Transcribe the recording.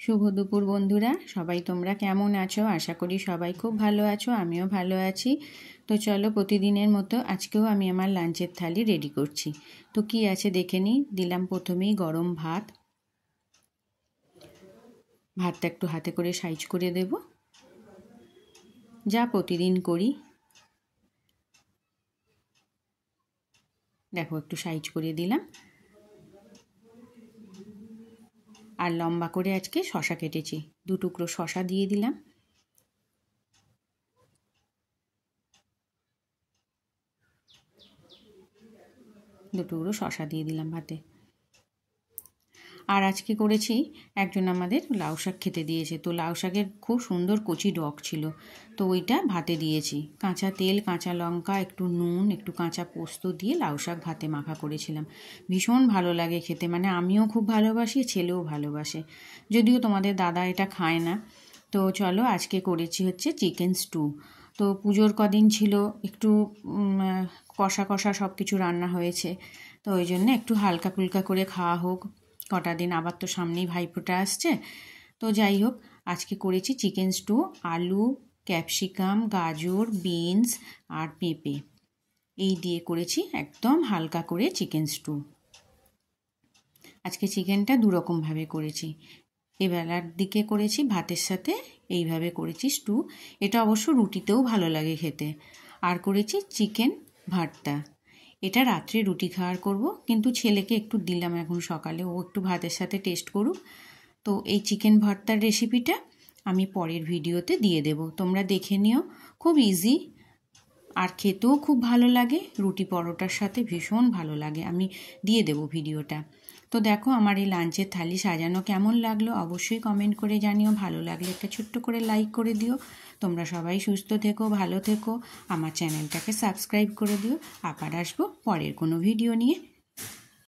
শুভ দুপুর বন্ধুরা, সবাই তোমরা কেমন আছো? আশা করি সবাই খুব ভালো আছো, আমিও ভালো আছি। তো চলো, প্রতিদিনের মতো আজকেও আমি আমার লাঞ্চের থালি রেডি করছি। তো কি আছে দেখে নিই। দিলাম প্রথমেই গরম ভাত। ভাতটা একটু হাতে করে সাইজ করে দেব, যা প্রতিদিন করি। দেখো, একটু সাইজ করে দিলাম। আর লম্বা করে আজকে শশা কেটেছি, 2 টুকরো শশা দিয়ে দিলাম। দুটো শশা দিয়ে দিলাম ভাতে। আর আজকে করেছি, একজন আমাদের লাউ শাক খেতে দিয়েছে, তো লাউ শাকের খুব সুন্দর কচি ডগ ছিল, তো ওইটা ভাতে দিয়েছি। কাঁচা তেল, কাঁচা লঙ্কা, একটু নুন, একটু কাঁচা পোস্ত দিয়ে লাউ শাক ভাতে মাখা করেছিলাম। ভীষণ ভালো লাগে খেতে, মানে আমিও খুব ভালোবাসি, ছেলেও ভালোবাসে, যদিও তোমাদের দাদা এটা খায় না। তো চলো, আজকে করেছি হচ্ছে চিকেন স্টু। তো পুজোর কদিন ছিল, একটু কষা কষা সব কিছু রান্না হয়েছে, তো ওই জন্য একটু হালকা ফুলকা করে খাওয়া হোক কটা দিন। আবার তো সামনেই ভাইফোঁটা আসছে। তো যাই হোক, আজকে করেছি চিকেন স্টু। আলু, ক্যাপসিকাম, গাজর, বিনস আর পেঁপে এই দিয়ে করেছি একদম হালকা করে চিকেন স্টু। আজকে চিকেনটা দুরকমভাবে করেছি। এবেলার দিকে করেছি ভাতের সাথে, এইভাবে করেছি স্টু। এটা অবশ্য রুটিতেও ভালো লাগে খেতে। আর করেছি চিকেন ভর্তা। এটা রাত্রে রুটি খাওয়ার করব, কিন্তু ছেলেকে একটু দিলাম এখন সকালে, ও একটু ভাতের সাথে টেস্ট করুক। তো এই চিকেন ভর্তার রেসিপিটা আমি পরের ভিডিওতে দিয়ে দেব, তোমরা দেখে নিও। খুব ইজি, আর খেতেও খুব ভালো লাগে, রুটি পরোটার সাথে ভীষণ ভালো লাগে। আমি দিয়ে দেব ভিডিওটা। তো দেখো, আমার এই লাঞ্চের থালি সাজানো কেমন লাগলো অবশ্যই কমেন্ট করে জানিও। ভালো লাগলে একটা ছোট্ট করে লাইক করে দিও। তোমরা সবাই সুস্থ থেকো, ভালো থেকো, আমার চ্যানেলটাকে সাবস্ক্রাইব করে দিও। আবার আসবো পরের কোনো ভিডিও নিয়ে।